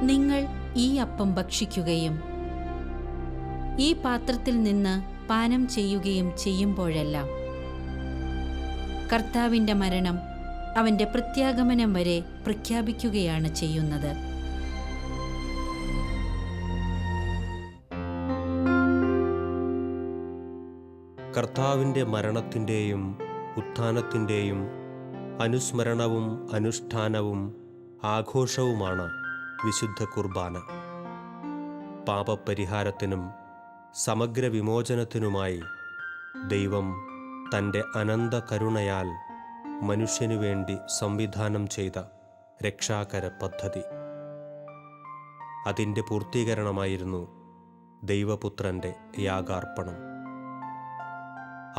നിങ്ങൾ ഈ അപ്പം ഭക്ഷിക്കുകയും ഈ പാത്രത്തിൽ നിന്ന് പാനം ചെയ്യുകയും ചെയ്യുമ്പോഴെല്ലാം കർത്താവിൻ്റെ മരണം അവൻ്റെ പ്രത്യാഗമനം വരെ പ്രഖ്യാപിക്കുകയാണ് ചെയ്യുന്നത്. കർത്താവിൻ്റെ മരണത്തിൻ്റെയും ഉത്ഥാനത്തിൻ്റെയും അനുസ്മരണവും അനുഷ്ഠാനവും ആഘോഷവുമാണ് വിശുദ്ധ കുർബാന. പാപപരിഹാരത്തിനും സമഗ്ര വിമോചനത്തിനുമായി ദൈവം തൻ്റെ അനന്ത കരുണയാൽ മനുഷ്യനു വേണ്ടി സംവിധാനം ചെയ്ത രക്ഷാകര പദ്ധതി. അതിൻ്റെ പൂർത്തീകരണമായിരുന്നു ദൈവപുത്രൻ്റെ യാഗാർപ്പണം.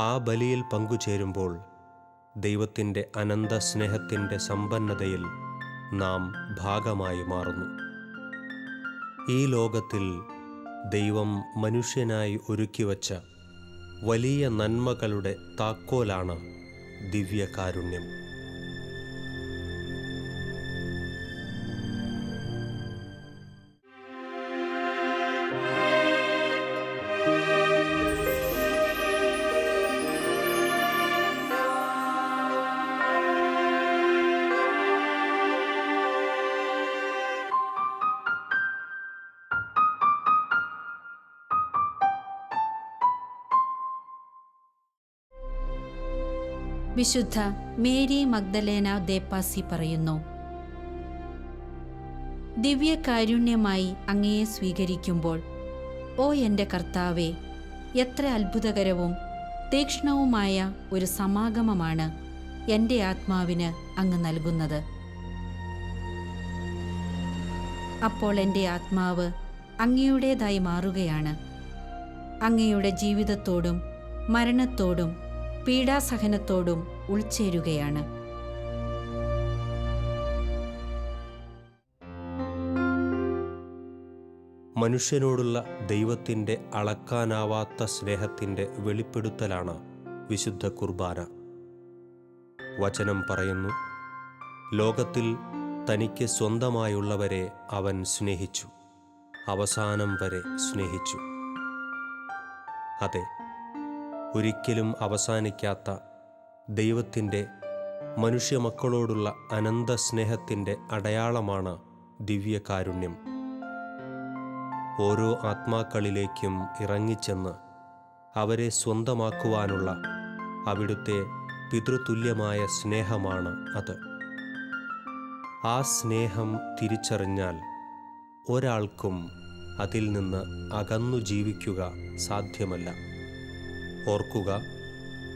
ആ ബലിയിൽ പങ്കുചേരുമ്പോൾ ദൈവത്തിൻ്റെ അനന്ത സ്നേഹത്തിൻ്റെ സമ്പന്നതയിൽ നാം ഭാഗമായി മാറുന്നു. ഈ ലോകത്തിൽ ദൈവം മനുഷ്യനായി ഒരുക്കിവച്ച വലിയ നന്മകളുടെ താക്കോലാണ് ദിവ്യകാരുണ്യം. വിശുദ്ധ മേരി മഗ്ദലേന ദേപ്പാസി പറയുന്നു, ദിവ്യകാരുണ്യമായി അങ്ങയെ സ്വീകരിക്കുമ്പോൾ, ഓ എൻ്റെ കർത്താവേ, എത്ര അത്ഭുതകരവും തീക്ഷ്ണവുമായ ഒരു സമാഗമമാണ് എൻ്റെ ആത്മാവിന് അങ്ങ് നൽകുന്നത്. അപ്പോൾ എൻ്റെ ആത്മാവ് അങ്ങയുടേതായി മാറുകയാണ്. അങ്ങയുടെ ജീവിതത്തോടും മരണത്തോടും പീഡാസഹനത്തോടും ഉൾച്ചേരുകയാണ്. മനുഷ്യനോടുള്ള ദൈവത്തിൻ്റെ അളക്കാനാവാത്ത സ്നേഹത്തിൻ്റെ വെളിപ്പെടുത്തലാണ് വിശുദ്ധ കുർബാന. വചനം പറയുന്നു, ലോകത്തിൽ തനിക്ക് സ്വന്തമായുള്ളവരെ അവൻ സ്നേഹിച്ചു, അവസാനം വരെ സ്നേഹിച്ചു. അതെ, ഒരിക്കലും അവസാനിക്കാത്ത ദൈവത്തിൻ്റെ മനുഷ്യമക്കളോടുള്ള അനന്ത സ്നേഹത്തിൻ്റെ അടയാളമാണ് ദിവ്യകാരുണ്യം. ഓരോ ആത്മാക്കളിലേക്കും ഇറങ്ങിച്ചെന്ന് അവരെ സ്വന്തമാക്കുവാനുള്ള അവിടുത്തെ പിതൃതുല്യമായ സ്നേഹമാണ് അത്. ആ സ്നേഹം തിരിച്ചറിഞ്ഞാൽ ഒരാൾക്കും അതിൽ നിന്ന് അകന്നു ജീവിക്കുക സാധ്യമല്ല. ഓർക്കുക,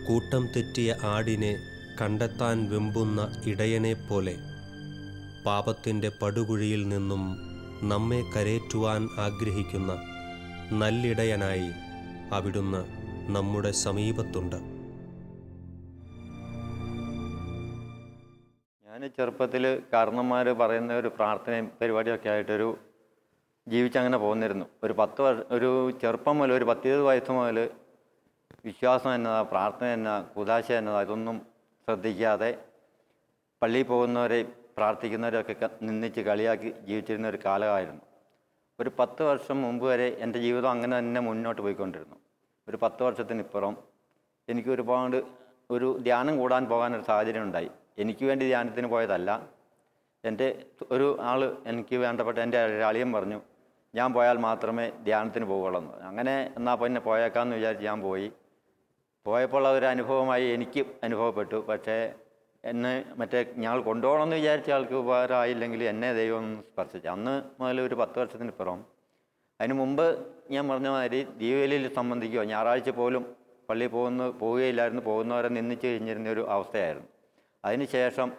കൂട്ടം തെറ്റിയ ആടിനെ കണ്ടെത്താൻ വെമ്പുന്ന ഇടയനെപ്പോലെ പാപത്തിൻ്റെ പടുകുഴിയിൽ നിന്നും നമ്മെ കരേറ്റുവാൻ ആഗ്രഹിക്കുന്ന നല്ലിടയനായി അവിടുന്ന് നമ്മുടെ സമീപത്തുണ്ട്. ഞാൻ ചെറുപ്പത്തിൽ കാരണന്മാർ പറയുന്ന ഒരു പ്രാർത്ഥനയും പരിപാടിയൊക്കെ ആയിട്ടൊരു ജീവിച്ചങ്ങനെ പോന്നിരുന്നു. ഒരു ചെറുപ്പം മുതൽ ഒരു 10-20 വയസ്സ് മുതൽ വിശ്വാസം എന്നതാ, പ്രാർത്ഥന എന്നാ, കുദാശ എന്നതാ, ഇതൊന്നും ശ്രദ്ധിക്കാതെ പള്ളിയിൽ പോകുന്നവരെ പ്രാർത്ഥിക്കുന്നവരെയൊക്കെ നിന്ദിച്ച് കളിയാക്കി ജീവിച്ചിരുന്ന ഒരു കാലമായിരുന്നു. ഒരു 10 വർഷം മുമ്പ് വരെ എൻ്റെ ജീവിതം അങ്ങനെ തന്നെ മുന്നോട്ട് പോയിക്കൊണ്ടിരുന്നു. ഒരു 10 വർഷത്തിനിപ്പുറം എനിക്ക് ഒരുപാട് ഒരു ധ്യാനം കൂടാൻ പോകാനൊരു സാഹചര്യം ഉണ്ടായി. എനിക്ക് വേണ്ടി ധ്യാനത്തിന് പോയതല്ല. എൻ്റെ ഒരു ആൾ, എനിക്ക് വേണ്ടപ്പെട്ട എൻ്റെ അളിയൻ പറഞ്ഞു, ഞാൻ പോയാൽ മാത്രമേ ധ്യാനത്തിന് പോകുള്ളൂ എന്ന്. അങ്ങനെ എന്നാൽ പിന്നെ പോയേക്കാമെന്ന് വിചാരിച്ച് ഞാൻ പോയപ്പോൾ അതൊരു അനുഭവമായി എനിക്ക് അനുഭവപ്പെട്ടു. പക്ഷേ എന്നെ ഞങ്ങൾ കൊണ്ടുപോകണമെന്ന് വിചാരിച്ച ആൾക്ക് ഉപകാരമായില്ലെങ്കിൽ എന്നെ ദൈവം സ്പർശിച്ചു. അന്ന് മുതൽ ഒരു 10 വർഷത്തിനിപ്പുറം. അതിന് മുമ്പ് ഞാൻ പറഞ്ഞ മാതിരി ദീപവേലിയിൽ സംബന്ധിക്കുകയോ ഞായറാഴ്ച പോലും പള്ളിയിൽ പോവുകയില്ലായിരുന്നു. പോകുന്നവരെ നിന്ദിച്ച് കഴിഞ്ഞിരുന്നൊരു അവസ്ഥയായിരുന്നു. അതിന് ശേഷം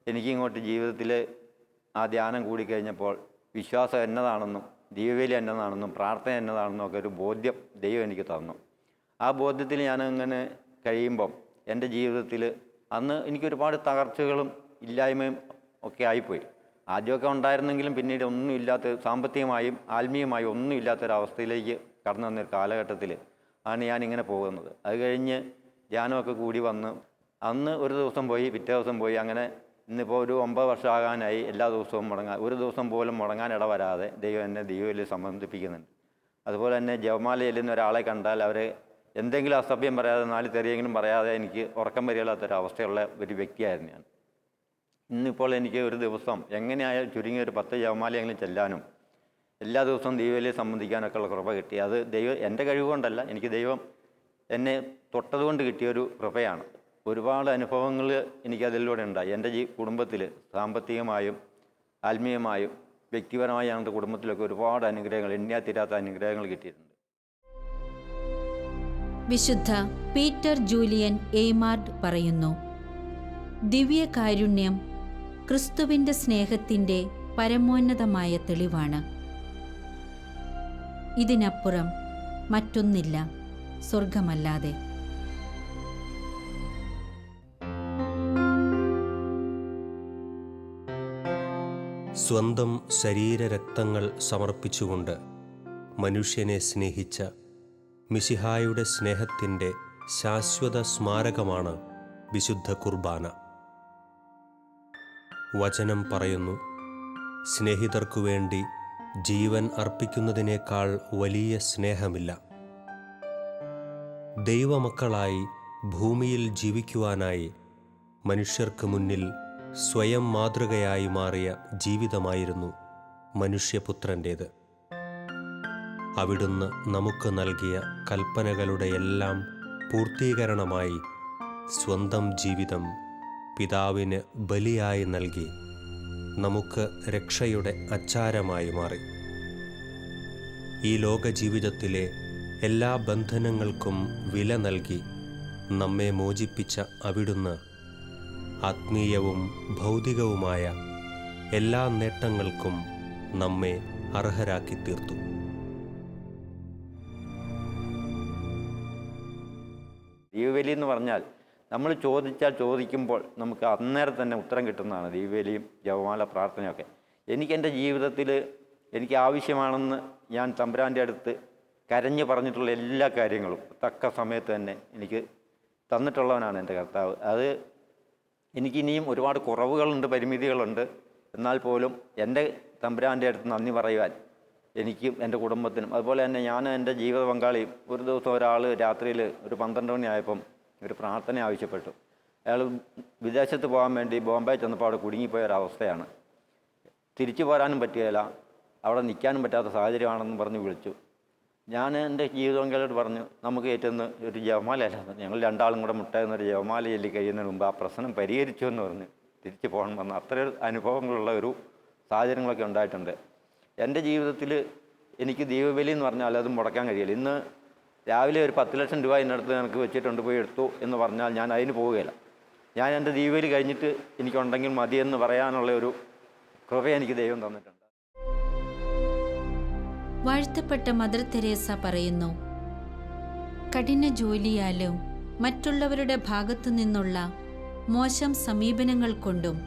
എനിക്കിങ്ങോട്ട് ജീവിതത്തിൽ ആ ധ്യാനം കൂടിക്കഴിഞ്ഞപ്പോൾ വിശ്വാസം എന്നതാണെന്നും ദീപവേലി എന്നതാണെന്നും പ്രാർത്ഥന എന്നതാണെന്നും ഒക്കെ ഒരു ബോധ്യം ദൈവം എനിക്ക് തന്നു. ആ ബോധ്യത്തിൽ ഞാനങ്ങനെ കഴിയുമ്പം എൻ്റെ ജീവിതത്തിൽ അന്ന് എനിക്കൊരുപാട് തകർച്ചകളും ഇല്ലായ്മയും ഒക്കെ ആയിപ്പോയി. ആദ്യമൊക്കെ ഉണ്ടായിരുന്നെങ്കിലും പിന്നീട് ഒന്നുമില്ലാത്ത, സാമ്പത്തികമായും ആത്മീയമായും ഒന്നുമില്ലാത്തൊരവസ്ഥയിലേക്ക് കടന്നു വന്നൊരു കാലഘട്ടത്തിൽ ആണ് ഞാനിങ്ങനെ പോകുന്നത്. അത് കഴിഞ്ഞ് ധ്യാനമൊക്കെ കൂടി വന്ന് അന്ന് ഒരു ദിവസം പോയി, പിറ്റേ ദിവസം പോയി, അങ്ങനെ ഇന്നിപ്പോൾ ഒരു 9 വർഷം ആകാനായി എല്ലാ ദിവസവും ഒരു ദിവസം പോലും മുടങ്ങാൻ ഇടവരാതെ ദൈവം എന്നെ ദൈവത്തിൽ സംബന്ധിപ്പിക്കുന്നുണ്ട്. അതുപോലെ തന്നെ ജപമാല ചെല്ലുന്ന ഒരാളെ കണ്ടാൽ അവർ എന്തെങ്കിലും അസഭ്യം പറയാതെ 4 തെറിയെങ്കിലും പറയാതെ എനിക്ക് ഉറക്കം വരില്ലാത്തൊരവസ്ഥയുള്ള ഒരു വ്യക്തിയായിരുന്നു ഞാൻ. ഇന്നിപ്പോൾ എനിക്ക് ഒരു ദിവസം എങ്ങനെയായാലും ചുരുങ്ങിയ ഒരു 10 ജപമാലയെങ്കിലും ചെല്ലാനും എല്ലാ ദിവസവും ദൈവത്തിൽ സംബന്ധിക്കാനൊക്കെ ഉള്ള കൃപ കിട്ടി. അത് എൻ്റെ കഴിവുകൊണ്ടല്ല, എനിക്ക് ദൈവം എന്നെ തൊട്ടതുകൊണ്ട് കിട്ടിയൊരു കൃപയാണ്. ഒരുപാട് അനുഭവങ്ങൾ എനിക്കതിലൂടെ ഉണ്ടായി. എൻ്റെ കുടുംബത്തിൽ സാമ്പത്തികമായും ആത്മീയമായും വ്യക്തിപരമായി ഞങ്ങളുടെ കുടുംബത്തിലൊക്കെ ഒരുപാട് അനുഗ്രഹങ്ങൾ, എണ്ണിയാൽ തീരാത്ത അനുഗ്രഹങ്ങൾ കിട്ടിയിട്ടുണ്ട്. വിശുദ്ധ പീറ്റർ ജൂലിയൻ എയ്മാർഡ് പറയുന്നു, ദിവ്യകാരുണ്യം ക്രിസ്തുവിൻ്റെ സ്നേഹത്തിൻ്റെ പരമോന്നതമായ തെളിവാണ്. ഇതിനപ്പുറം മറ്റൊന്നില്ല സ്വർഗമല്ലാതെ. സ്വന്തം ശരീരരക്തങ്ങൾ സമർപ്പിച്ചുകൊണ്ട് മനുഷ്യനെ സ്നേഹിച്ച മിശിഹായുടെ സ്നേഹത്തിൻ്റെ ശാശ്വത സ്മാരകമാണ് വിശുദ്ധ കുർബാന. വചനം പറയുന്നു, സ്നേഹിതർക്കു വേണ്ടി ജീവൻ അർപ്പിക്കുന്നതിനേക്കാൾ വലിയ സ്നേഹമില്ല. ദൈവമക്കളായി ഭൂമിയിൽ ജീവിക്കുവാനായി മനുഷ്യർക്ക് മുന്നിൽ സ്വയം മാതൃകയായി മാറിയ ജീവിതമായിരുന്നു മനുഷ്യപുത്രൻ്റേത്. അവിടുന്ന് നമുക്ക് നൽകിയ കൽപ്പനകളുടെയെല്ലാം പൂർത്തീകരണമായി സ്വന്തം ജീവിതം പിതാവിന് ബലിയായി നൽകി നമുക്ക് രക്ഷയുടെ അച്ചാരമായി മാറി. ഈ ലോക ജീവിതത്തിലെ എല്ലാ ബന്ധനങ്ങൾക്കും വില നൽകി നമ്മെ മോചിപ്പിച്ച അവിടുന്ന് ആത്മീയവും ഭൗതികവുമായ എല്ലാ നേട്ടങ്ങൾക്കും നമ്മെ അർഹരാക്കി തീർത്തു. ദൈവബലി എന്ന് പറഞ്ഞാൽ നമ്മൾ ചോദിക്കുമ്പോൾ നമുക്ക് അന്നേരം തന്നെ ഉത്തരം കിട്ടുന്നതാണ് ദൈവബലിയും ജപമാല പ്രാർത്ഥനയൊക്കെ. എൻ്റെ ജീവിതത്തിൽ എനിക്ക് ആവശ്യമാണെന്ന് ഞാൻ തമ്പുരാൻ്റെ അടുത്ത് കരഞ്ഞു പറഞ്ഞിട്ടുള്ള എല്ലാ കാര്യങ്ങളും തക്ക സമയത്ത് തന്നെ എനിക്ക് തന്നിട്ടുള്ളവനാണ് എൻ്റെ കർത്താവ്. അത് എനിക്കിനിയും ഒരുപാട് കുറവുകളുണ്ട്, പരിമിതികളുണ്ട്. എന്നാൽ പോലും എൻ്റെ തമ്പുരാൻ്റെ അടുത്ത് നന്ദി പറയുവാൻ എനിക്കും എൻ്റെ കുടുംബത്തിനും, അതുപോലെ തന്നെ ഞാനും എൻ്റെ ജീവിത പങ്കാളിയും ഒരു ദിവസം ഒരാൾ രാത്രിയിൽ ഒരു 12 മണിയായപ്പം ഒരു പ്രാർത്ഥന ആവശ്യപ്പെട്ടു. അയാൾ വിദേശത്ത് പോകാൻ വേണ്ടി ബോംബെ ചെന്നപ്പോൾ അവിടെ കുടുങ്ങിപ്പോയ ഒരവസ്ഥയാണ്. തിരിച്ചു പോരാനും പറ്റുകയില്ല, അവിടെ നിൽക്കാനും പറ്റാത്ത സാഹചര്യമാണെന്ന് പറഞ്ഞ് വിളിച്ചു. ഞാൻ എൻ്റെ ജീവിത പങ്കാളിയോട് പറഞ്ഞു, നമുക്ക് ഏറ്റവും ഒരു ജപമാലയല്ല, ഞങ്ങൾ രണ്ടാളും കൂടെ മുട്ടായിരുന്നൊരു ജപമാല ചൊല്ലി കഴിയുന്നതിന് മുമ്പ് ആ പ്രശ്നം പരിഹരിച്ചു എന്ന് പറഞ്ഞ് തിരിച്ചു പോകണം വന്ന് അത്രയും അനുഭവങ്ങളുള്ള ഒരു സാഹചര്യങ്ങളൊക്കെ ഉണ്ടായിട്ടുണ്ട്. എൻ്റെ ജീവിതത്തിൽ എനിക്ക് ദൈവബലി എന്ന് പറഞ്ഞാൽ അത് മുടക്കാൻ കഴിയില്ല. ഇന്ന് രാവിലെ ഒരു 10 ലക്ഷം രൂപ ഇതിനടുത്ത് എനിക്ക് വെച്ചിട്ടുണ്ട്, പോയി എടുത്തു എന്ന് പറഞ്ഞാൽ ഞാൻ അതിന് പോവുകയില്ല. ഞാൻ എൻ്റെ ദൈവബലി കഴിഞ്ഞിട്ട് എനിക്കുണ്ടെങ്കിൽ മതിയെന്ന് പറയാനുള്ള ഒരു കൃപ എനിക്ക് ദൈവം തന്നിട്ടുണ്ട്. വാഴ്ത്തപ്പെട്ട മദർ തെരേസ പറയുന്നു, കഠിന ജോലിയാലും മറ്റുള്ളവരുടെ ഭാഗത്തു നിന്നുള്ള മോശം സമീപനങ്ങൾ കൊണ്ടും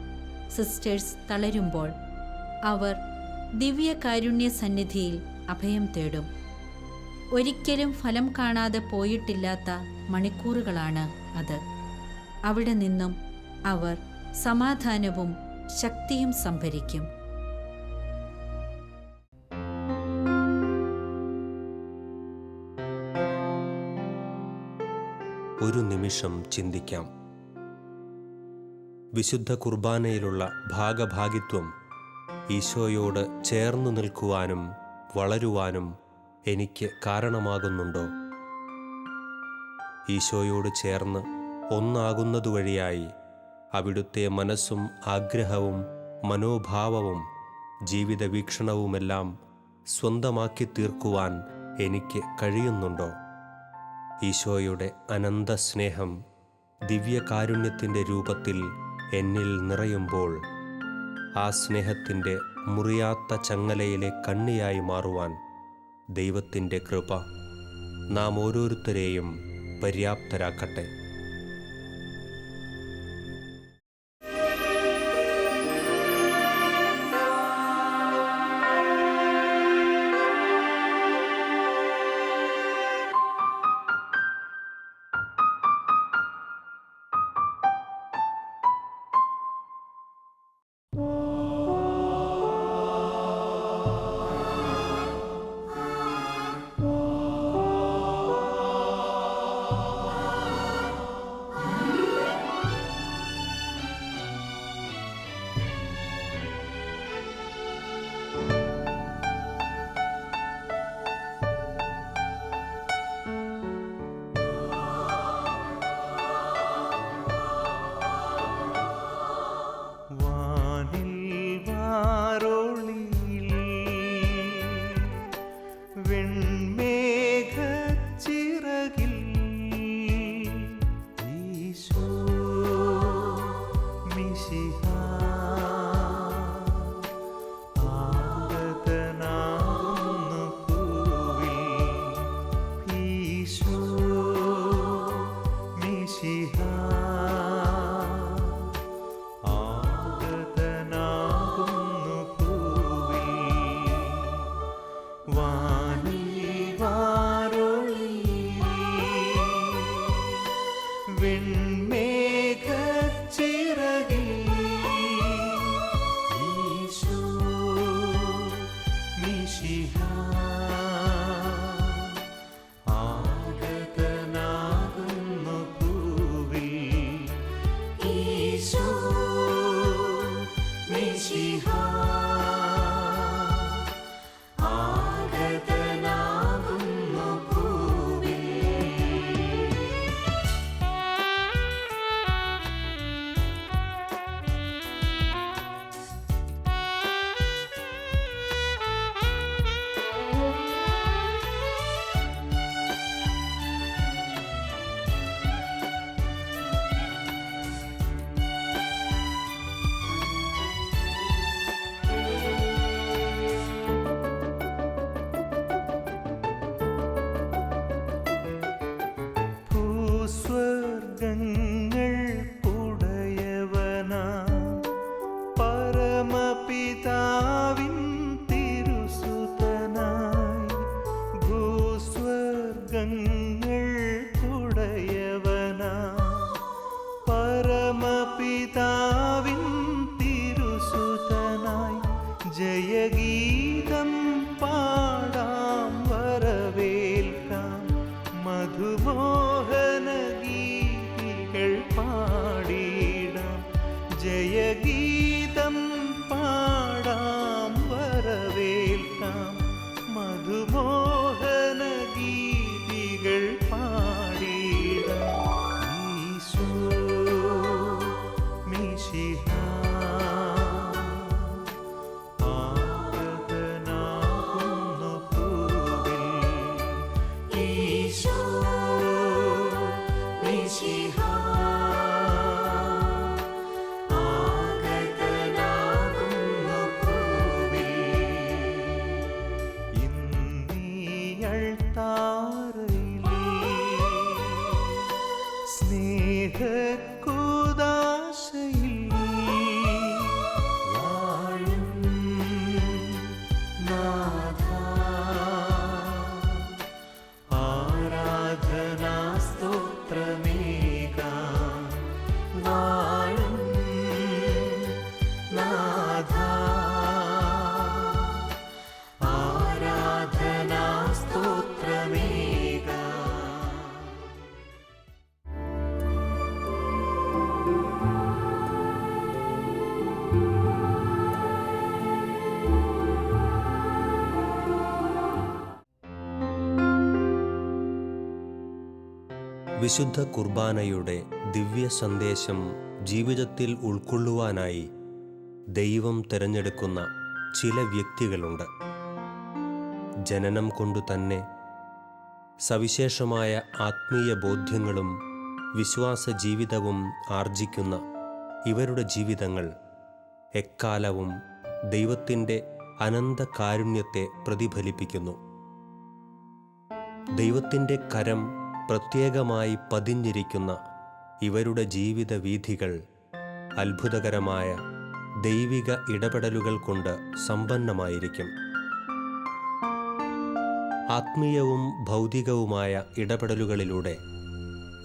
സിസ്റ്റേഴ്സ് തളരുമ്പോൾ അവർ ദിവ്യകാരുണ്യ സന്നിധിയിൽ അഭയം തേടും. ഒരിക്കലും ഫലം കാണാതെ പോയിട്ടില്ലാത്ത മണിക്കൂറുകളാണ് അത്. അവിടെ നിന്നും അവർ സമാധാനവും ശക്തിയും സംഭരിക്കും. ഒരു നിമിഷം ചിന്തിക്കാം. വിശുദ്ധ കുർബാനയിലുള്ള ഭാഗഭാഗിത്വം ഈശോയോട് ചേർന്നു നിൽക്കുവാനും വളരുവാനും എനിക്ക് കാരണമാകുന്നുണ്ടോ? ഈശോയോട് ചേർന്ന് ഒന്നാകുന്നതുവഴിയായി അവിടുത്തെ മനസ്സും ആഗ്രഹവും മനോഭാവവും ജീവിത വീക്ഷണവുമെല്ലാം സ്വന്തമാക്കി തീർക്കുവാൻ എനിക്ക് കഴിയുന്നുണ്ടോ? ഈശോയുടെ അനന്ത സ്നേഹം ദിവ്യകാരുണ്യത്തിൻ്റെ രൂപത്തിൽ എന്നിൽ നിറയുമ്പോൾ ആ സ്നേഹത്തിൻ്റെ മുറിയാത്ത ചങ്ങലയിലെ കണ്ണിയായി മാറുവാൻ ദൈവത്തിൻ്റെ കൃപ നാം ഓരോരുത്തരെയും പര്യാപ്തരാക്കട്ടെ. വെൺമേഘച്ചിറകിൽ ഈശോ മിശിഹാ ആഗതനാകുന്നു ഭൂവിൽ. ഈശോ മിശിഹാ ആഗതനാകുന്നു ഭൂവിൽ. ഭൂസ്വർഗങ്ങൾ ഉടയവനാ പരമപിതാവിൻ തിരുസുതനായി. ഭൂസ്വർഗങ്ങൾ ഉടയവനാ പരമപിതാവിൻ തിരുസുതനായി. ജയഗീതം പാടാം വരവേൽക്കാം മധുമോഹന ഗീതികൾ പാടിടാം. ജയഗീതം പാടാം വരവേൽക്കാം മധുമോഹന ഗീതികൾ പാടിടാം. ഈശോ മിശിഹാ ആഗതനാകുന്നു ഭൂവിൽ. ഈശോ മിശിഹാ ആഗതനാകുന്നു ഭൂവിൽ. ഇന്നീ അൾത്താരയിലേ സ്നേഹക്കുദാശയിൽ വാഴും നാഥാ ആരാധനാ സ്തോത്രമേകാം. വാഴും നാഥാ ആരാധനാ സ്തോത്രമേകാം. വിശുദ്ധ കുർബാനയുടെ ദിവ്യ സന്ദേശം ജീവിതത്തിൽ ഉൾക്കൊള്ളുവാനായി ദൈവം തിരഞ്ഞെടുക്കുന്ന ചില വ്യക്തികളുണ്ട്. ജനനം കൊണ്ടു തന്നെ സവിശേഷമായ ആത്മീയ ബോധ്യങ്ങളും വിശ്വാസ ജീവിതവും ആർജിക്കുന്ന ഇവരുടെ ജീവിതങ്ങൾ എക്കാലവും ദൈവത്തിൻ്റെ അനന്ത കാരുണ്യത്തെ പ്രതിഫലിപ്പിക്കുന്നു. ദൈവത്തിൻ്റെ കരം പ്രത്യേകമായി പതിഞ്ഞിരിക്കുന്ന ഇവരുടെ ജീവിത വീഥികൾ അത്ഭുതകരമായ ദൈവിക ഇടപെടലുകൾ കൊണ്ട് സമ്പന്നമായിരിക്കും. ആത്മീയവും ഭൗതികവുമായ ഇടപെടലുകളിലൂടെ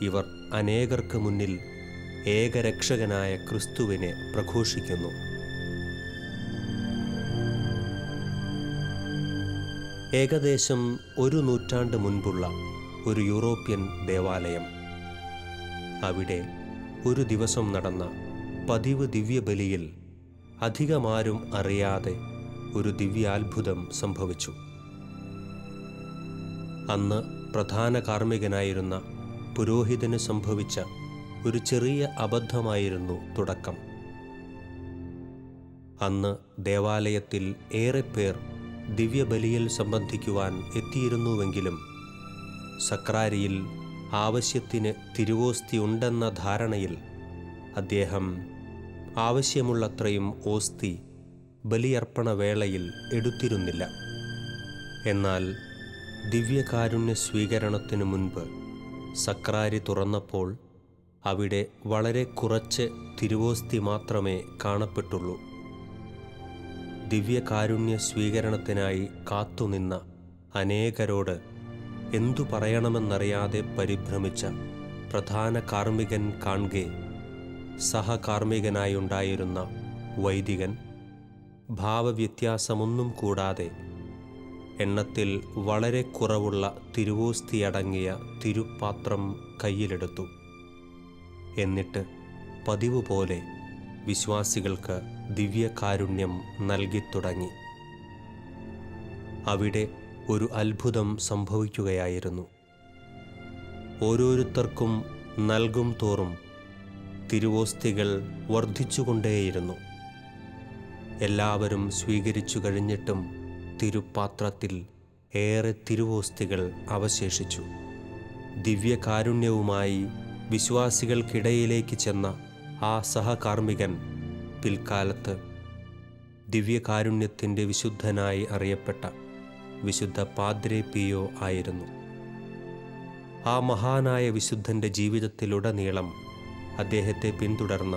ഇവർ അനേകർക്ക് മുന്നിൽ ഏകരക്ഷകനായ ക്രിസ്തുവിനെ പ്രഘോഷിക്കുന്നു. ഏകദേശം 1 നൂറ്റാണ്ട് മുൻപുള്ള ഒരു യൂറോപ്യൻ ദേവാലയം. അവിടെ ഒരു ദിവസം നടന്ന പതിവ് ദിവ്യബലിയിൽ അധികമാരും അറിയാതെ ഒരു ദിവ്യാത്ഭുതം സംഭവിച്ചു. അന്ന് പ്രധാന കാർമ്മികനായിരുന്ന പുരോഹിതന് സംഭവിച്ച ഒരു ചെറിയ അബദ്ധമായിരുന്നു തുടക്കം. അന്ന് ദേവാലയത്തിൽ ഏറെ പേർ ദിവ്യബലിയിൽ സംബന്ധിക്കുവാൻ എത്തിയിരുന്നുവെങ്കിലും സക്രാരിയിൽ ആവശ്യത്തിന് തിരുവോസ്തി ഉണ്ടെന്ന ധാരണയിൽ അദ്ദേഹം ആവശ്യമുള്ളത്രയും ഓസ്തി ബലിയർപ്പണ വേളയിൽ എടുത്തിരുന്നില്ല. എന്നാൽ ദിവ്യകാരുണ്യ സ്വീകരണത്തിനു മുൻപ് സക്രാരി തുറന്നപ്പോൾ അവിടെ വളരെ കുറച്ച് തിരുവോസ്തി മാത്രമേ കാണപ്പെട്ടുള്ളൂ. ദിവ്യകാരുണ്യ സ്വീകരണത്തിനായി കാത്തുനിന്ന അനേകരോട് എന്തു പറയണമെന്നറിയാതെ പരിഭ്രമിച്ച പ്രധാന കാർമ്മികൻ കാൺകെ സഹകാർമ്മികനായുണ്ടായിരുന്ന വൈദികൻ ഭാവവ്യത്യാസമൊന്നും കൂടാതെ എണ്ണത്തിൽ വളരെ കുറവുള്ള തിരുവോസ്തിയടങ്ങിയ തിരുപ്പാത്രം കയ്യിലെടുത്തു. എന്നിട്ട് പതിവ് പോലെ വിശ്വാസികൾക്ക് ദിവ്യകാരുണ്യം നൽകിത്തുടങ്ങി. അവിടെ ഒരു അത്ഭുതം സംഭവിക്കുകയായിരുന്നു. ഓരോരുത്തർക്കും നൽകും തോറും തിരുവോസ്തികൾ വർദ്ധിച്ചുകൊണ്ടേയിരുന്നു. എല്ലാവരും സ്വീകരിച്ചു കഴിഞ്ഞിട്ടും തിരുപ്പാത്രത്തിൽ ഏറെ തിരുവോസ്തികൾ അവശേഷിച്ചു. ദിവ്യകാരുണ്യവുമായി വിശ്വാസികൾക്കിടയിലേക്ക് ചെന്ന ആ സഹകാർമ്മികൻ പിൽക്കാലത്ത് ദിവ്യകാരുണ്യത്തിൻ്റെ വിശുദ്ധനായി അറിയപ്പെട്ട വിശുദ്ധ പാദ്രെ പിയോ ആയിരുന്നു. ആ മഹാനായ വിശുദ്ധൻ്റെ ജീവിതത്തിലുടനീളം അദ്ദേഹത്തെ പിന്തുടർന്ന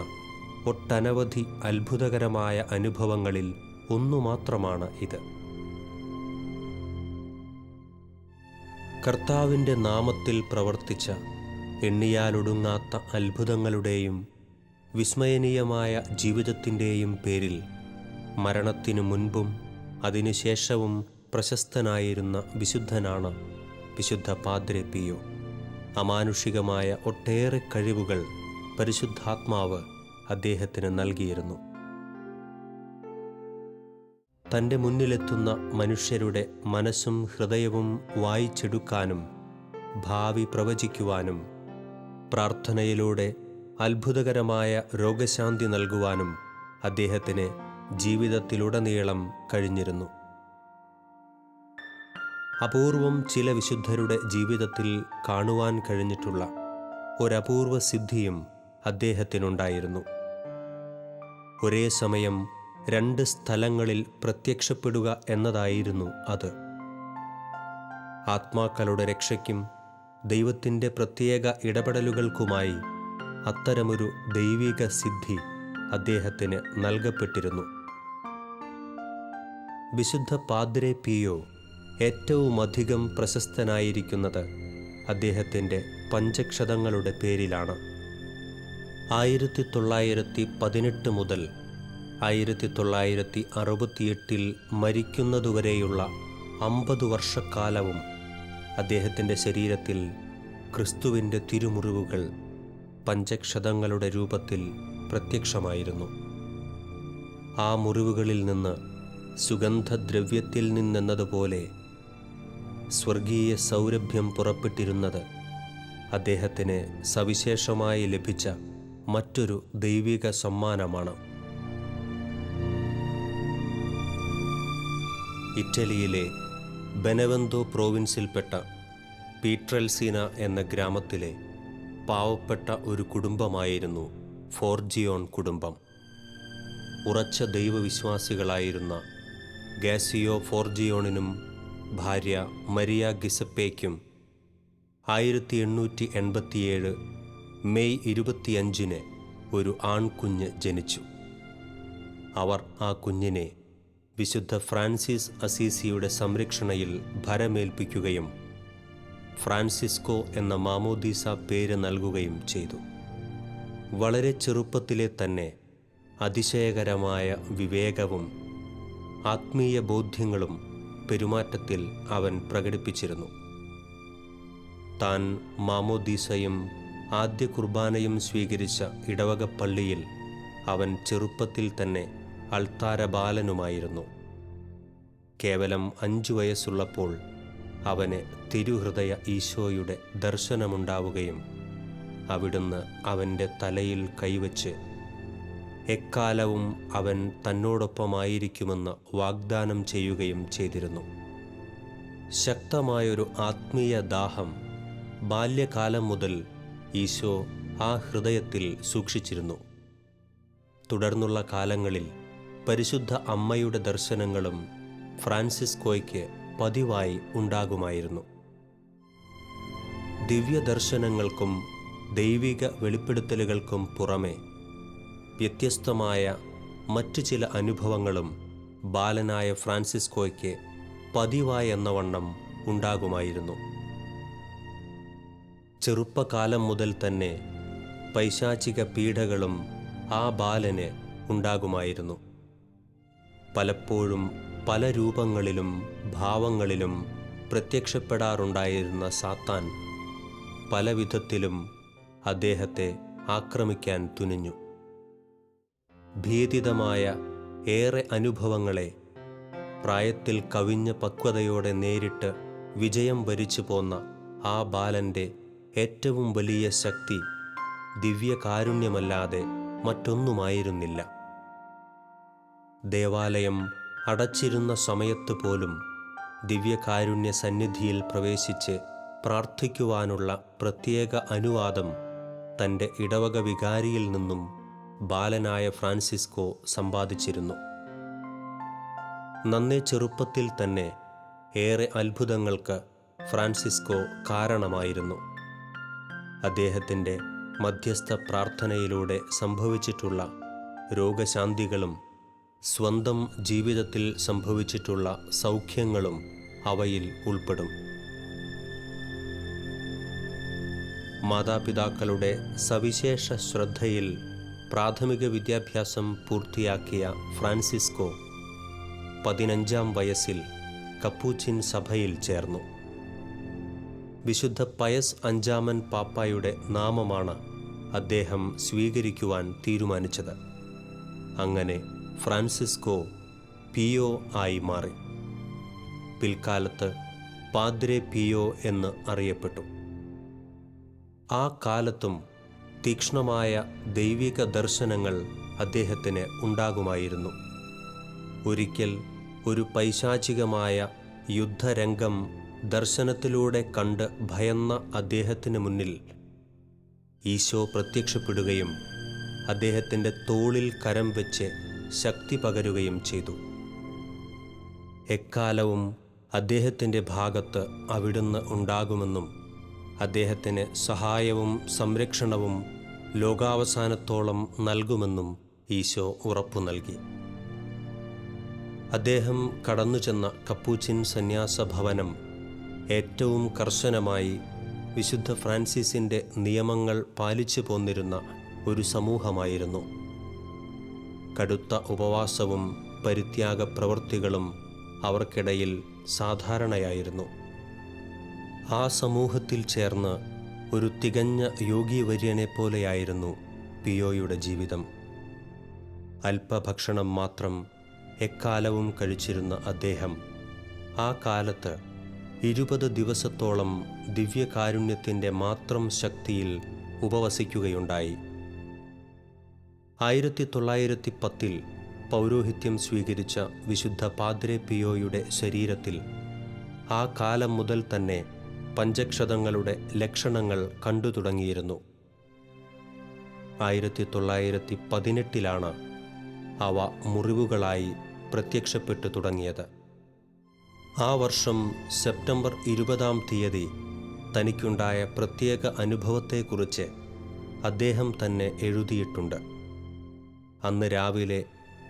ഒട്ടനവധി അത്ഭുതകരമായ അനുഭവങ്ങളിൽ ഒന്നു മാത്രമാണ് ഇത്. കർത്താവിൻ്റെ നാമത്തിൽ പ്രവർത്തിച്ച എണ്ണിയാലൊടുങ്ങാത്ത അത്ഭുതങ്ങളുടെയും വിസ്മയനീയമായ ജീവിതത്തിൻ്റെയും പേരിൽ മരണത്തിനു മുൻപും അതിനുശേഷവും പ്രശസ്തനായിരുന്ന വിശുദ്ധനാണ് വിശുദ്ധ പാദ്രെ പിയോ. അമാനുഷികമായ ഒട്ടേറെ കഴിവുകൾ പരിശുദ്ധാത്മാവ് അദ്ദേഹത്തിന് നൽകിയിരുന്നു. തൻ്റെ മുന്നിലെത്തുന്ന മനുഷ്യരുടെ മനസ്സും ഹൃദയവും വായിച്ചെടുക്കാനും ഭാവി പ്രവചിക്കുവാനും പ്രാർത്ഥനയിലൂടെ അത്ഭുതകരമായ രോഗശാന്തി നൽകുവാനും അദ്ദേഹത്തിന് ജീവിതത്തിലുടനീളം കഴിഞ്ഞിരുന്നു. അപൂർവം ചില വിശുദ്ധരുടെ ജീവിതത്തിൽ കാണുവാൻ കഴിഞ്ഞിട്ടുള്ള ഒരപൂർവ സിദ്ധിയും അദ്ദേഹത്തിനുണ്ടായിരുന്നു. ഒരേ സമയം 2 സ്ഥലങ്ങളിൽ പ്രത്യക്ഷപ്പെടുക എന്നതായിരുന്നു അത്. ആത്മാക്കളുടെ രക്ഷയ്ക്കും ദൈവത്തിൻ്റെ പ്രത്യേക ഇടപെടലുകൾക്കുമായി അത്തരമൊരു ദൈവിക സിദ്ധി അദ്ദേഹത്തിന് നൽകപ്പെട്ടിരുന്നു. വിശുദ്ധ പാദ്രെ പിയോ ഏറ്റവുമധികം പ്രശസ്തനായിരിക്കുന്നത് അദ്ദേഹത്തിൻ്റെ പഞ്ചക്ഷതങ്ങളുടെ പേരിലാണ്. 1918 മുതൽ 1968 മരിക്കുന്നതുവരെയുള്ള 50 വർഷക്കാലവും അദ്ദേഹത്തിൻ്റെ ശരീരത്തിൽ ക്രിസ്തുവിൻ്റെ തിരുമുറിവുകൾ പഞ്ചക്ഷതങ്ങളുടെ രൂപത്തിൽ പ്രത്യക്ഷമായിരുന്നു. ആ മുറിവുകളിൽ നിന്ന് സുഗന്ധദ്രവ്യത്തിൽ നിന്നെന്നതുപോലെ സ്വർഗീയ സൗരഭ്യം പുറപ്പെട്ടിരുന്നത് അദ്ദേഹത്തിന് സവിശേഷമായി ലഭിച്ച മറ്റൊരു ദൈവിക സമ്മാനമാണ്. ഇറ്റലിയിലെ ബെനവന്തോ പ്രോവിൻസിൽപ്പെട്ട പീട്രൽസീന എന്ന ഗ്രാമത്തിലെ പാവപ്പെട്ട ഒരു കുടുംബമായിരുന്നു ഫോർജിയോൺ കുടുംബം. ഉറച്ച ദൈവവിശ്വാസികളായിരുന്ന ഗാസിയോ ഫോർജിയോണിനും ഭാര്യ മരിയ ഗിസപ്പേയ്ക്കും 1887 മെയ് 25 ഒരു ആൺകുഞ്ഞ് ജനിച്ചു. അവർ ആ കുഞ്ഞിനെ വിശുദ്ധ ഫ്രാൻസിസ് അസീസിയുടെ സംരക്ഷണയിൽ ഭരമേൽപ്പിക്കുകയും ഫ്രാൻസിസ്കോ എന്ന മാമോദീസ പേര് നൽകുകയും ചെയ്തു. വളരെ ചെറുപ്പത്തിലെ തന്നെ അതിശയകരമായ വിവേകവും ആത്മീയ ബോധ്യങ്ങളും പെരുമാറ്റത്തിൽ അവൻ പ്രകടിപ്പിച്ചിരുന്നു. താൻ മാമോദീസയും ആദ്യ കുർബാനയും സ്വീകരിച്ച ഇടവകപ്പള്ളിയിൽ അവൻ ചെറുപ്പത്തിൽ തന്നെ അൾത്താര ബാലനുമായിരുന്നു. കേവലം 5 വയസ്സുള്ളപ്പോൾ അവന് തിരുഹൃദയ ഈശോയുടെ ദർശനമുണ്ടാവുകയും അവിടുന്ന് അവൻ്റെ തലയിൽ കൈവച്ച് എക്കാലവും അവൻ തന്നോടൊപ്പമായിരിക്കുമെന്ന് വാഗ്ദാനം ചെയ്യുകയും ചെയ്തിരുന്നു. ശക്തമായൊരു ആത്മീയ ദാഹം ബാല്യകാലം മുതൽ ഈശോ ആ ഹൃദയത്തിൽ സൂക്ഷിച്ചിരുന്നു. തുടർന്നുള്ള കാലങ്ങളിൽ പരിശുദ്ധ അമ്മയുടെ ദർശനങ്ങളും ഫ്രാൻസിസ്കോയ്ക്ക് പതിവായി ഉണ്ടാകുമായിരുന്നു. ദിവ്യദർശനങ്ങൾക്കും ദൈവിക വെളിപ്പെടുത്തലുകൾക്കും പുറമെ വ്യത്യസ്തമായ മറ്റു ചില അനുഭവങ്ങളും ബാലനായ ഫ്രാൻസിസ്കോയ്ക്ക് പതിവായെന്നവണ്ണം ഉണ്ടാകുമായിരുന്നു. ചെറുപ്പകാലം മുതൽ തന്നെ പൈശാചിക പീഡകളും ആ ബാലന് ഉണ്ടാകുമായിരുന്നു. പലപ്പോഴും പല രൂപങ്ങളിലും ഭാവങ്ങളിലും പ്രത്യക്ഷപ്പെടാറുണ്ടായിരുന്ന സാത്താൻ പല വിധത്തിലും അദ്ദേഹത്തെ ആക്രമിക്കാൻ തുനിഞ്ഞു. ഭീതിതമായ ഏറെ അനുഭവങ്ങളെ പ്രായത്തിൽ കവിഞ്ഞ പക്വതയോടെ നേരിട്ട് വിജയം വരിച്ചു പോന്ന ആ ബാലൻ്റെ ഏറ്റവും വലിയ ശക്തി ദിവ്യകാരുണ്യമല്ലാതെ മറ്റൊന്നുമായിരുന്നില്ല. ദേവാലയം അടച്ചിരുന്ന സമയത്ത് പോലും ദിവ്യകാരുണ്യ സന്നിധിയിൽ പ്രവേശിച്ച് പ്രാർത്ഥിക്കുവാനുള്ള പ്രത്യേക അനുവാദം തൻ്റെ ഇടവക വികാരിയിൽ നിന്നും ബാലനായ ഫ്രാൻസിസ്കോ സമ്പാദിച്ചിരുന്നു. നന്നേ ചെറുപ്പത്തിൽ തന്നെ ഏറെ അത്ഭുതങ്ങൾക്ക് ഫ്രാൻസിസ്കോ കാരണമായിരുന്നു. അദ്ദേഹത്തിൻ്റെ മധ്യസ്ഥ പ്രാർത്ഥനയിലൂടെ സംഭവിച്ചിട്ടുള്ള രോഗശാന്തികളും സ്വന്തം ജീവിതത്തിൽ സംഭവിച്ചിട്ടുള്ള സൗഖ്യങ്ങളും അവയിൽ ഉൾപ്പെടും. മാതാപിതാക്കളുടെ സവിശേഷ ശ്രദ്ധയിൽ പ്രാഥമിക വിദ്യാഭ്യാസം പൂർത്തിയാക്കിയ ഫ്രാൻസിസ്കോ 15-ാം വയസ്സിൽ കപ്പൂച്ചിൻ സഭയിൽ ചേർന്നു. വിശുദ്ധ പയസ് 5-ാമൻ പാപ്പായുടെ നാമമാണ് അദ്ദേഹം സ്വീകരിക്കുവാൻ തീരുമാനിച്ചത്. അങ്ങനെ ഫ്രാൻസിസ്കോ പിയോ ആയി മാറി. പിൽക്കാലത്ത് പാദ്രെ പിയോ എന്ന് അറിയപ്പെട്ടു. ആ കാലത്തും തീക്ഷ്ണമായ ദൈവിക ദർശനങ്ങൾ അദ്ദേഹത്തിന് ഉണ്ടാകുമായിരുന്നു. ഒരിക്കൽ ഒരു പൈശാചികമായ യുദ്ധരംഗം ദർശനത്തിലൂടെ കണ്ട് ഭയന്ന അദ്ദേഹത്തിന് മുന്നിൽ ഈശോ പ്രത്യക്ഷപ്പെടുകയും അദ്ദേഹത്തിൻ്റെ തോളിൽ കരം വെച്ച് ശക്തി പകരുകയും ചെയ്തു. എക്കാലവും അദ്ദേഹത്തിൻ്റെ ഭാഗത്ത് അവിടുന്ന് ഉണ്ടാകുമെന്നും അദ്ദേഹത്തിന് സഹായവും സംരക്ഷണവും ലോകാവസാനത്തോളം നൽകുമെന്നും ഈശോ ഉറപ്പു നൽകി. അദ്ദേഹം കടന്നുചെന്ന കപ്പൂച്ചിൻ സന്യാസ ഭവനം ഏറ്റവും കർശനമായി വിശുദ്ധ ഫ്രാൻസിസിൻ്റെ നിയമങ്ങൾ പാലിച്ചു പോന്നിരുന്ന ഒരു സമൂഹമായിരുന്നു. കടുത്ത ഉപവാസവും പരിത്യാഗ പ്രവൃത്തികളും അവർക്കിടയിൽ സാധാരണയായിരുന്നു. ആ സമൂഹത്തിൽ ചേർന്ന് ഒരു തികഞ്ഞ യോഗീവര്യനെ പോലെയായിരുന്നു പിയോയുടെ ജീവിതം. അല്പഭക്ഷണം മാത്രം എക്കാലവും കഴിച്ചിരുന്ന അദ്ദേഹം ആ കാലത്ത് 20 ദിവസത്തോളം ദിവ്യകാരുണ്യത്തിൻ്റെ മാത്രം ശക്തിയിൽ ഉപവസിക്കുകയുണ്ടായി. 1910 പൗരോഹിത്യം സ്വീകരിച്ച വിശുദ്ധ പാദ്രെ പിയോയുടെ ശരീരത്തിൽ ആ കാലം മുതൽ തന്നെ പഞ്ചക്ഷതങ്ങളുടെ ലക്ഷണങ്ങൾ കണ്ടു തുടങ്ങിയിരുന്നു. 1918 അവ മുറിവുകളായി പ്രത്യക്ഷപ്പെട്ടു തുടങ്ങിയത്. ആ വർഷം സെപ്റ്റംബർ 20-ാം തീയതി തനിക്കുണ്ടായ പ്രത്യേക അനുഭവത്തെക്കുറിച്ച് അദ്ദേഹം തന്നെ എഴുതിയിട്ടുണ്ട്. അന്ന് രാവിലെ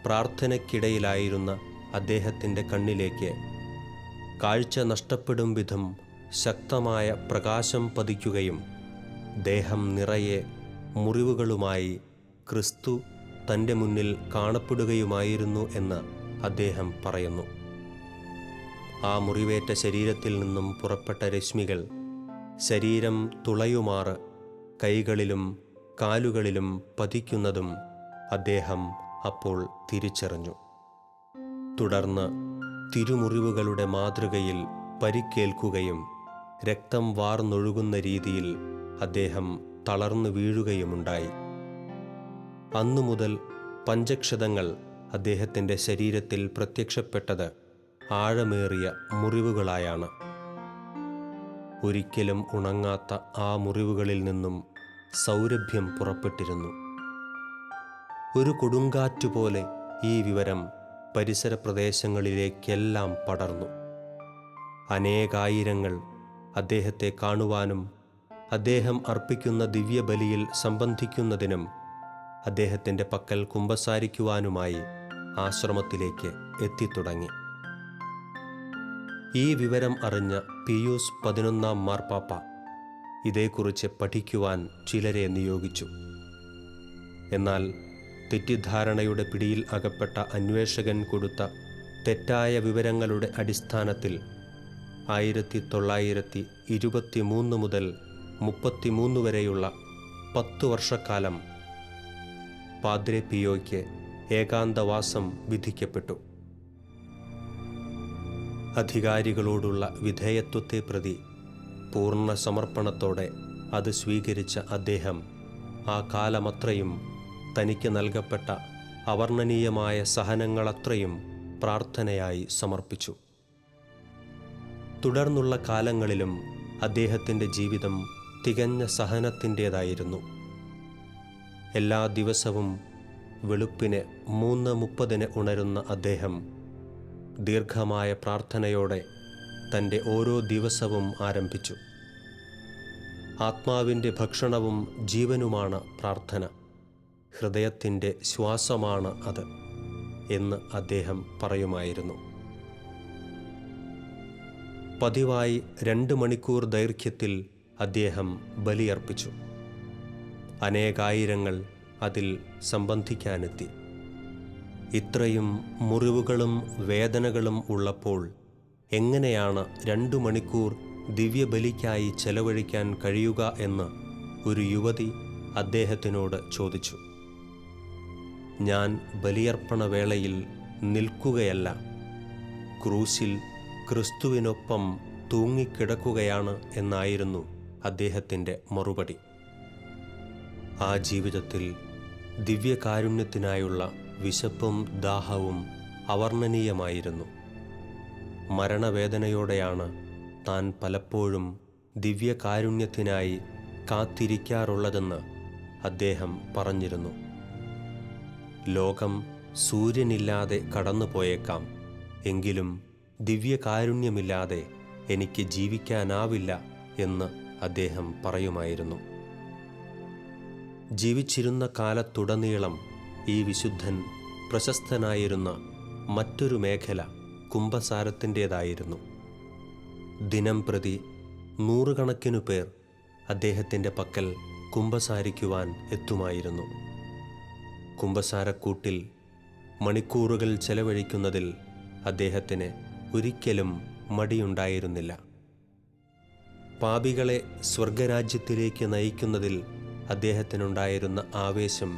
പ്രാർത്ഥനയ്ക്കിടയിലായിരുന്ന അദ്ദേഹത്തിൻ്റെ കണ്ണിലേക്ക് കാഴ്ച നഷ്ടപ്പെടും വിധം ശക്തമായ പ്രകാശം പതിക്കുകയും ദേഹം നിറയെ മുറിവുകളുമായി ക്രിസ്തു തൻ്റെ മുന്നിൽ കാണപ്പെടുകയുമായിരുന്നു എന്ന് അദ്ദേഹം പറയുന്നു. ആ മുറിവേറ്റ ശരീരത്തിൽ നിന്നും പുറപ്പെട്ട രശ്മികൾ ശരീരം തുളയുമാറ് കൈകളിലും കാലുകളിലും പതിക്കുന്നതും അദ്ദേഹം അപ്പോൾ തിരിച്ചറിഞ്ഞു. തുടർന്ന് തിരുമുറിവുകളുടെ മാതൃകയിൽ പരിക്കേൽക്കുകയും രക്തം വാർന്നൊഴുകുന്ന രീതിയിൽ അദ്ദേഹം തളർന്നു വീഴുകയുമുണ്ടായി. അന്നു മുതൽ പഞ്ചക്ഷതങ്ങൾ അദ്ദേഹത്തിൻ്റെ ശരീരത്തിൽ പ്രത്യക്ഷപ്പെട്ടത് ആഴമേറിയ മുറിവുകളായാണ്. ഒരിക്കലും ഉണങ്ങാത്ത ആ മുറിവുകളിൽ നിന്നും സൗരഭ്യം പുറപ്പെട്ടിരുന്നു. ഒരു കൊടുങ്കാറ്റുപോലെ ഈ വിവരം പരിസര പ്രദേശങ്ങളിലേക്കെല്ലാം പടർന്നു. അനേകായിരങ്ങൾ അദ്ദേഹത്തെ കാണുവാനും അദ്ദേഹം അർപ്പിക്കുന്ന ദിവ്യബലിയിൽ സംബന്ധിക്കുന്നതിനും അദ്ദേഹത്തിൻ്റെ പക്കൽ കുമ്പസാരിക്കുവാനുമായി ആശ്രമത്തിലേക്ക് എത്തിത്തുടങ്ങി. ഈ വിവരം അറിഞ്ഞ പിയൂസ് 11-ാം മാർപ്പാപ്പ ഇതേക്കുറിച്ച് പഠിക്കുവാൻ ചിലരെ നിയോഗിച്ചു. എന്നാൽ തെറ്റിദ്ധാരണയുടെ പിടിയിൽ അകപ്പെട്ട അന്വേഷകൻ കൊടുത്ത തെറ്റായ വിവരങ്ങളുടെ അടിസ്ഥാനത്തിൽ 1923 മുതൽ 33 വരെയുള്ള 10 വർഷക്കാലം പാദ്രെ പിയോയ്ക്ക് ഏകാന്തവാസം വിധിക്കപ്പെട്ടു. അധികാരികളോടുള്ള വിധേയത്വത്തെ പ്രതി പൂർണ്ണ സമർപ്പണത്തോടെ അത് സ്വീകരിച്ച അദ്ദേഹം ആ കാലമത്രയും തനിക്ക് നൽകപ്പെട്ട അവർണ്ണനീയമായ സഹനങ്ങളത്രയും പ്രാർത്ഥനയായി സമർപ്പിച്ചു. തുടർന്നുള്ള കാലങ്ങളിലും അദ്ദേഹത്തിൻ്റെ ജീവിതം തികഞ്ഞ സഹനത്തിൻ്റേതായിരുന്നു. എല്ലാ ദിവസവും വെളുപ്പിന് 3:30 ഉണരുന്ന അദ്ദേഹം ദീർഘമായ പ്രാർത്ഥനയോടെ തൻ്റെ ഓരോ ദിവസവും ആരംഭിച്ചു. ആത്മാവിൻ്റെ ഭക്ഷണവും ജീവനുമാണ് പ്രാർത്ഥന, ഹൃദയത്തിൻ്റെ ശ്വാസമാണ് അത് എന്ന് അദ്ദേഹം പറയുമായിരുന്നു. പതിവായി 2 മണിക്കൂർ ദൈർഘ്യത്തിൽ അദ്ദേഹം ബലിയർപ്പിച്ചു. അനേകായിരങ്ങൾ അതിൽ സംബന്ധിക്കാനെത്തി. ഇത്രയും മുറിവുകളും വേദനകളും ഉള്ളപ്പോൾ എങ്ങനെയാണ് 2 മണിക്കൂർ ദിവ്യബലിക്കായി ചെലവഴിക്കാൻ കഴിയുക എന്ന് ഒരു യുവതി അദ്ദേഹത്തിനോട് ചോദിച്ചു. ഞാൻ ബലിയർപ്പണ വേളയിൽ നിൽക്കുകയല്ല, ക്രൂശിൽ ക്രിസ്തുവിനൊപ്പം തൂങ്ങിക്കിടക്കുകയാണ് എന്നായിരുന്നു അദ്ദേഹത്തിൻ്റെ മറുപടി. ആ ജീവിതത്തിൽ ദിവ്യകാരുണ്യത്തിനായുള്ള വിശപ്പും ദാഹവും അവർണ്ണനീയമായിരുന്നു. മരണവേദനയോടെയാണ് താൻ പലപ്പോഴും ദിവ്യകാരുണ്യത്തിനായി കാത്തിരിക്കാറുള്ളതെന്ന് അദ്ദേഹം പറഞ്ഞിരുന്നു. ലോകം സൂര്യനില്ലാതെ കടന്നുപോയേക്കാം, എങ്കിലും ദിവ്യകാരുണ്യമില്ലാതെ എനിക്ക് ജീവിക്കാനാവില്ല എന്ന് അദ്ദേഹം പറയുമായിരുന്നു. ജീവിച്ചിരുന്ന കാലത്തുടനീളം ഈ വിശുദ്ധൻ പ്രശസ്തനായിരുന്ന മറ്റൊരു മേഖല കുമ്പസാരത്തിൻ്റേതായിരുന്നു. ദിനം പ്രതി 100 കണക്കിനു പേർ അദ്ദേഹത്തിൻ്റെ പക്കൽ കുമ്പസാരിക്കുവാൻ എത്തുമായിരുന്നു. കുമ്പസാരക്കൂട്ടിൽ മണിക്കൂറുകൾ ചെലവഴിക്കുന്നതിൽ അദ്ദേഹത്തിന് ഒരിക്കലും മടിയുണ്ടായിരുന്നില്ല. പാപികളെ സ്വർഗരാജ്യത്തിലേക്ക് നയിക്കുന്നതിൽ അദ്ദേഹത്തിനുണ്ടായിരുന്ന ആവേശം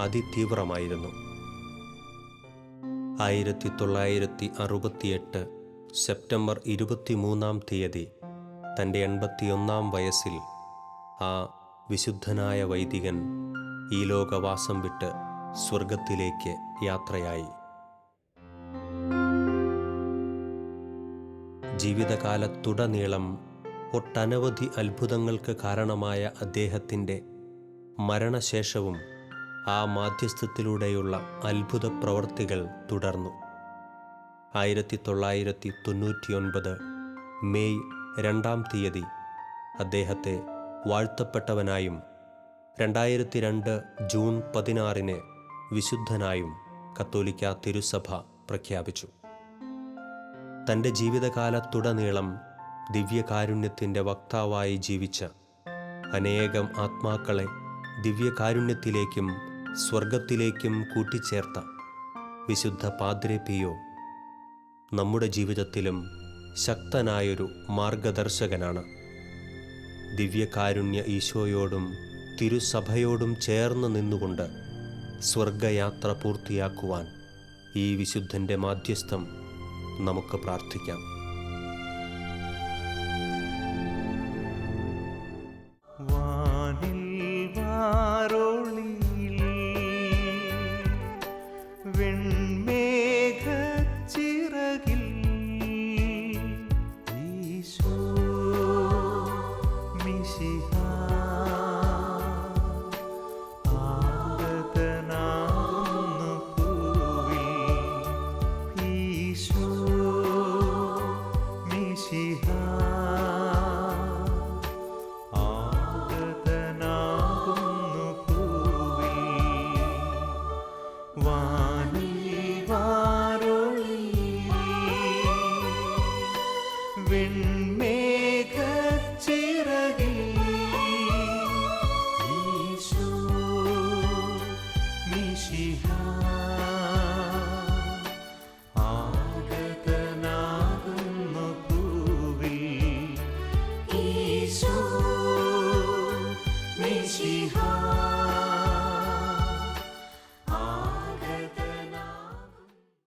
അതിതീവ്രമായിരുന്നു. 1968 സെപ്റ്റംബർ 23 തൻ്റെ 81 വയസ്സിൽ ആ വിശുദ്ധനായ വൈദികൻ ഈ ലോകവാസം വിട്ട് സ്വർഗത്തിലേക്ക് യാത്രയായി. ജീവിതകാലത്തുടനീളം ഒട്ടനവധി അത്ഭുതങ്ങൾക്ക് കാരണമായ അദ്ദേഹത്തിൻ്റെ മരണശേഷവും ആ മാധ്യസ്ഥത്തിലൂടെയുള്ള അത്ഭുത പ്രവൃത്തികൾ തുടർന്നു. 1999 മെയ് 2 അദ്ദേഹത്തെ വാഴ്ത്തപ്പെട്ടവനായും 2002 ജൂൺ 16 വിശുദ്ധനായും കത്തോലിക്ക തിരുസഭ പ്രഖ്യാപിച്ചു. തൻ്റെ ജീവിതകാലത്തുടനീളം ദിവ്യകാരുണ്യത്തിൻ്റെ വക്താവായി ജീവിച്ച അനേകം ആത്മാക്കളെ ദിവ്യകാരുണ്യത്തിലേക്കും സ്വർഗത്തിലേക്കും കൂട്ടിച്ചേർത്ത വിശുദ്ധ പാദ്രെ പിയോ നമ്മുടെ ജീവിതത്തിലും ശക്തനായൊരു മാർഗദർശകനാണ്. ദിവ്യകാരുണ്യ ഈശോയോടും തിരുസഭയോടും ചേർന്ന് നിന്നുകൊണ്ട് സ്വർഗയാത്ര പൂർത്തിയാക്കുവാൻ ഈ വിശുദ്ധൻ്റെ മാധ്യസ്ഥം നമുക്ക് പ്രാർത്ഥിക്കാം. വാനിൽ വാരോളിയിൽ വെൺമേഘച്ചിറകിൽ ഈശോ മിശിഹാ ആഗതനാകുന്നു പൂവിൽ. ഈശോ മിശിഹാ ആഗതനാകുന്നു പൂവിൽ. വാനിൽ വാരോളിയിൽ വെൺമേഘച്ചിറകിൽ മിശിഹ